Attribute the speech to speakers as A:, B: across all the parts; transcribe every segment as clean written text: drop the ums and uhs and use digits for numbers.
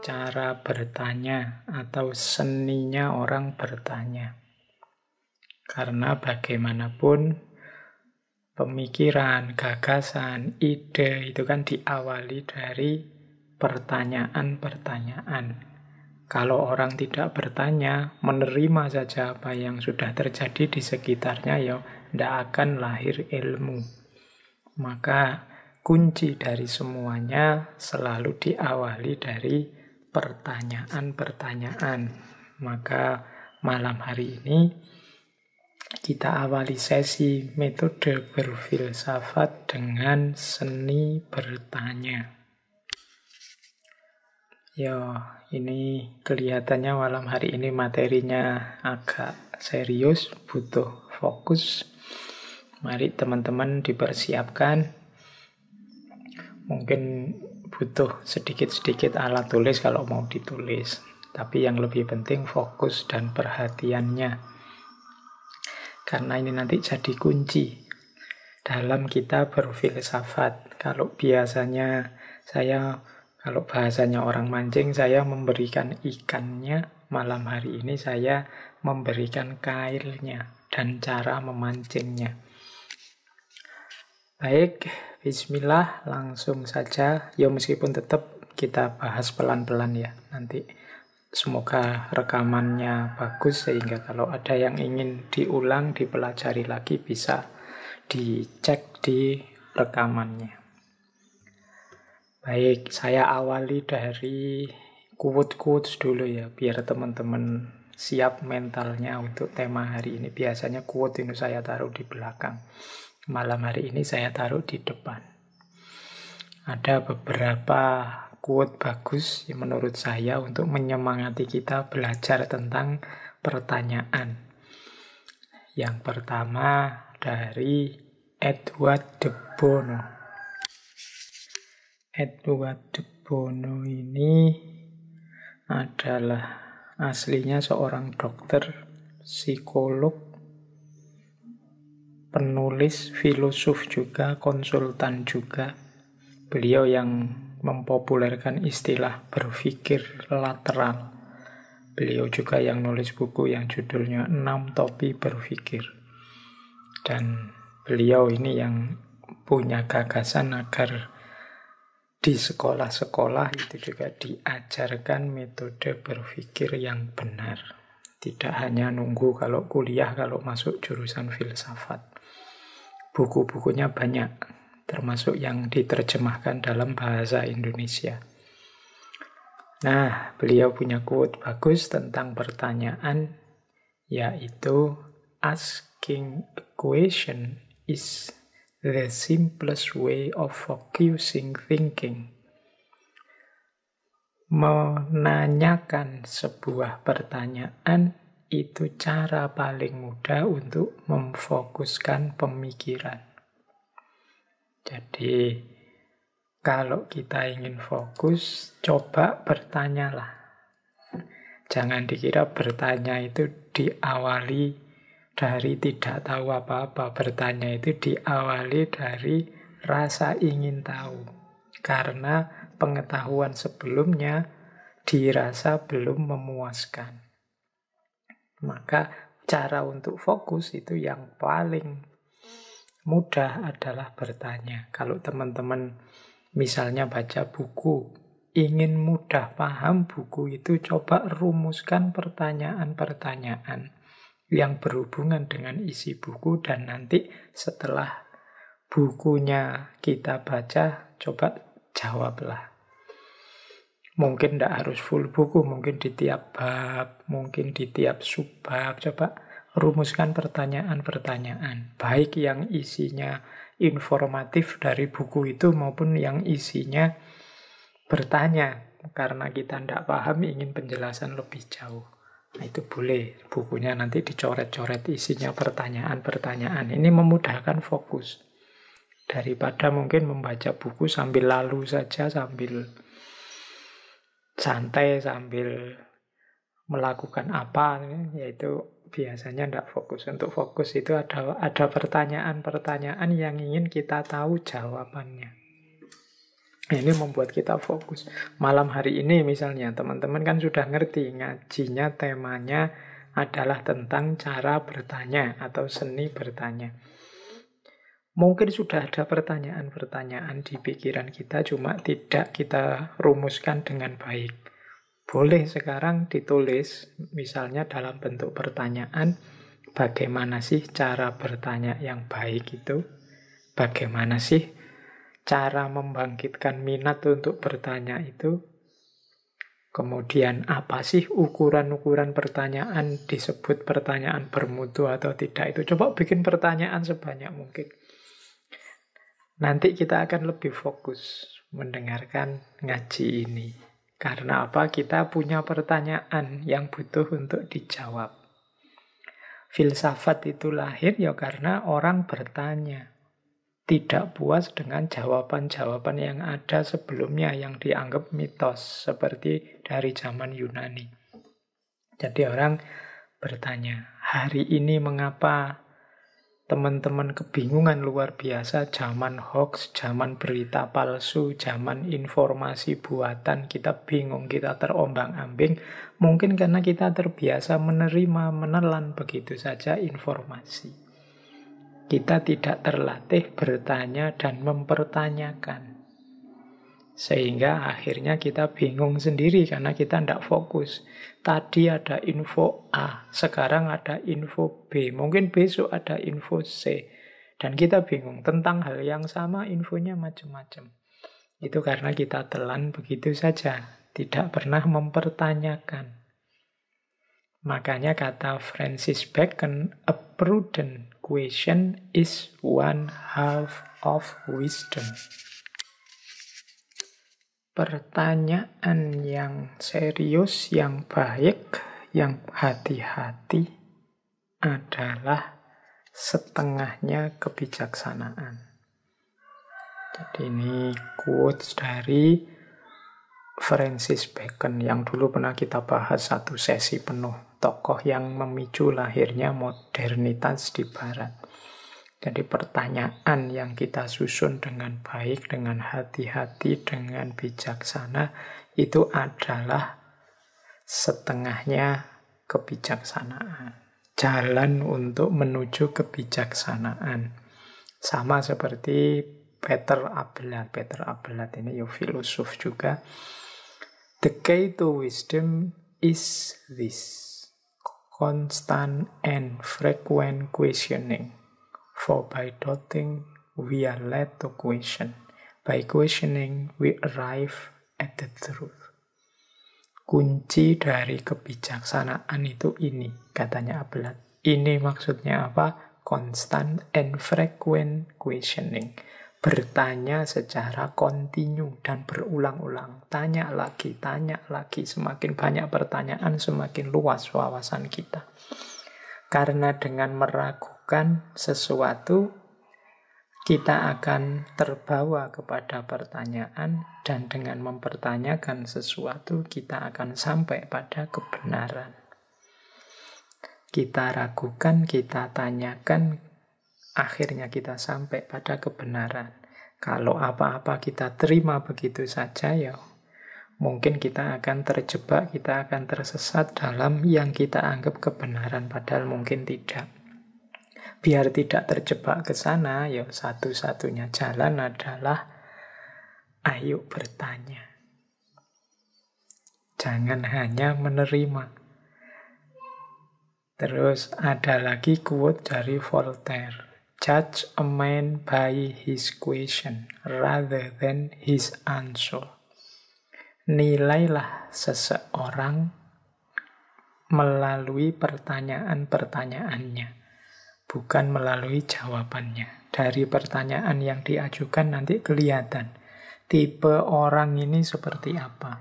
A: cara bertanya atau seninya orang bertanya. Karena bagaimanapun pemikiran, gagasan, ide itu kan diawali dari pertanyaan-pertanyaan. Kalau orang tidak bertanya, menerima saja apa yang sudah terjadi di sekitarnya, ya tidak akan lahir ilmu. Maka kunci dari semuanya selalu diawali dari pertanyaan-pertanyaan. Maka malam hari ini kita awali sesi metode berfilsafat dengan seni bertanya. Ini kelihatannya malam hari ini materinya agak serius, butuh fokus. Mari teman-teman dipersiapkan. Mungkin butuh sedikit-sedikit alat tulis kalau mau ditulis. Tapi yang lebih penting fokus dan perhatiannya. Karena ini nanti jadi kunci dalam kita berfilsafat. Kalau biasanya kalau bahasanya orang mancing, saya memberikan ikannya. Malam hari ini saya memberikan kailnya dan cara memancingnya. Baik, bismillah, langsung saja. Meskipun tetap kita bahas pelan-pelan ya. Nanti semoga rekamannya bagus sehingga kalau ada yang ingin diulang, dipelajari lagi bisa dicek di rekamannya. Baik, saya awali dari quote-quotes dulu ya, biar teman-teman siap mentalnya untuk tema hari ini. Biasanya quote ini saya taruh di belakang. Malam hari ini saya taruh di depan. Ada beberapa quote bagus yang menurut saya untuk menyemangati kita belajar tentang pertanyaan. Yang pertama dari Edward de Bono. Edward de Bono ini adalah aslinya seorang dokter, psikolog, penulis, filosof juga, konsultan juga. Beliau yang mempopulerkan istilah berpikir lateral. Beliau juga yang nulis buku yang judulnya 6 Topi Berpikir. Dan beliau ini yang punya gagasan agar di sekolah-sekolah itu juga diajarkan metode berpikir yang benar. Tidak hanya nunggu kalau kuliah, kalau masuk jurusan filsafat. Buku-bukunya banyak, termasuk yang diterjemahkan dalam bahasa Indonesia. Nah, beliau punya quote bagus tentang pertanyaan, yaitu asking a question is the simplest way of focusing thinking. Menanyakan sebuah pertanyaan itu cara paling mudah untuk memfokuskan pemikiran. Jadi, kalau kita ingin fokus, coba bertanyalah. Jangan dikira bertanya itu diawali dari tidak tahu apa-apa. Bertanya itu diawali dari rasa ingin tahu. Karena pengetahuan sebelumnya dirasa belum memuaskan. Maka cara untuk fokus itu yang paling mudah adalah bertanya. Kalau teman-teman misalnya baca buku, ingin mudah paham buku itu, coba rumuskan pertanyaan-pertanyaan yang berhubungan dengan isi buku, dan nanti setelah bukunya kita baca, coba jawablah. Mungkin tidak harus full buku, mungkin di tiap bab, mungkin di tiap subbab. Coba rumuskan pertanyaan-pertanyaan, baik yang isinya informatif dari buku itu maupun yang isinya bertanya karena kita tidak paham, ingin penjelasan lebih jauh. Nah, itu boleh bukunya nanti dicoret-coret isinya pertanyaan-pertanyaan. Ini memudahkan fokus. Daripada mungkin membaca buku sambil lalu saja, sambil santai, sambil melakukan apa, yaitu biasanya tidak fokus. Untuk fokus itu ada pertanyaan-pertanyaan yang ingin kita tahu jawabannya. Ini membuat kita fokus. Malam hari ini misalnya, teman-teman kan sudah ngerti ngajinya, temanya adalah tentang cara bertanya atau seni bertanya. Mungkin sudah ada pertanyaan-pertanyaan di pikiran kita, cuma tidak kita rumuskan dengan baik. Boleh sekarang ditulis, misalnya dalam bentuk pertanyaan, bagaimana sih cara bertanya yang baik itu? Bagaimana sih cara membangkitkan minat untuk bertanya itu? Kemudian apa sih ukuran-ukuran pertanyaan, disebut pertanyaan bermutu atau tidak itu? Coba bikin pertanyaan sebanyak mungkin. Nanti kita akan lebih fokus mendengarkan ngaji ini. Karena apa? Kita punya pertanyaan yang butuh untuk dijawab. Filsafat itu lahir ya karena orang bertanya. Tidak puas dengan jawaban-jawaban yang ada sebelumnya yang dianggap mitos. Seperti dari zaman Yunani. Jadi orang bertanya, hari ini mengapa teman-teman kebingungan luar biasa, zaman hoax, zaman berita palsu, zaman informasi buatan, kita bingung, kita terombang-ambing. Mungkin karena kita terbiasa menerima, menelan begitu saja informasi. Kita tidak terlatih bertanya dan mempertanyakan. Sehingga akhirnya kita bingung sendiri karena kita tidak fokus. Tadi ada info A, sekarang ada info B. Mungkin besok ada info C. Dan kita bingung tentang hal yang sama, infonya macam-macam. Itu karena kita telan begitu saja, tidak pernah mempertanyakan. Makanya kata Francis Bacon, a prudent question is one half of wisdom. Pertanyaan yang serius, yang baik, yang hati-hati adalah setengahnya kebijaksanaan. Jadi ini quotes dari Francis Bacon yang dulu pernah kita bahas satu sesi penuh. Tokoh yang memicu lahirnya modernitas di Barat. Jadi pertanyaan yang kita susun dengan baik, dengan hati-hati, dengan bijaksana, itu adalah setengahnya kebijaksanaan. Jalan untuk menuju kebijaksanaan. Sama seperti Peter Abelard. Peter Abelard ini filosof juga. The key to wisdom is this. Constant and frequent questioning. For by doubting, we are led to question. By questioning, we arrive at the truth. Kunci dari kebijaksanaan itu ini, katanya Abelard. Ini maksudnya apa? Constant and frequent questioning. Bertanya secara kontinu dan berulang-ulang. Tanya lagi. Semakin banyak pertanyaan, semakin luas wawasan kita. Karena dengan meragukan sesuatu, kita akan terbawa kepada pertanyaan, dan dengan mempertanyakan sesuatu, kita akan sampai pada kebenaran. Kita ragukan, kita tanyakan, akhirnya kita sampai pada kebenaran. Kalau apa-apa kita terima begitu saja, ya mungkin kita akan terjebak, kita akan tersesat dalam yang kita anggap kebenaran, padahal mungkin tidak. Biar tidak terjebak ke sana, ya satu-satunya jalan adalah ayo bertanya. Jangan hanya menerima. Terus ada lagi quote dari Voltaire. Judge a man by his question rather than his answer. Nilailah seseorang melalui pertanyaan-pertanyaannya, bukan melalui jawabannya. Dari pertanyaan yang diajukan nanti kelihatan tipe orang ini seperti apa.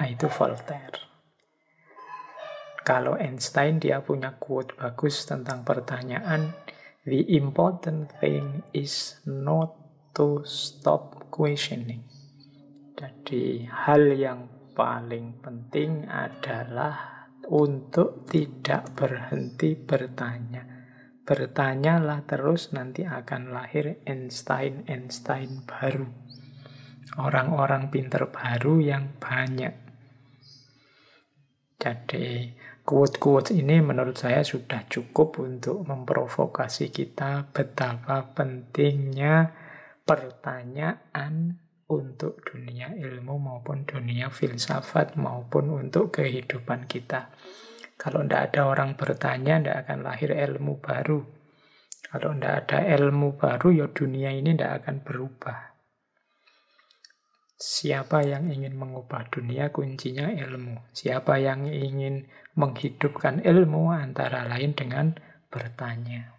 A: Itu Voltaire. Kalau Einstein, dia punya quote bagus tentang pertanyaan. The important thing is not to stop questioning. Jadi hal yang paling penting adalah untuk tidak berhenti bertanya. Bertanyalah terus, nanti akan lahir Einstein baru. orang-orang pinter baru yang banyak. Jadi quote-quote ini menurut saya sudah cukup untuk memprovokasi kita betapa pentingnya pertanyaan untuk dunia ilmu maupun dunia filsafat maupun untuk kehidupan kita. Kalau tidak ada orang bertanya, tidak akan lahir ilmu baru. Kalau tidak ada ilmu baru, ya dunia ini tidak akan berubah. Siapa yang ingin mengubah dunia, kuncinya ilmu. Siapa yang ingin menghidupkan ilmu, antara lain dengan bertanya.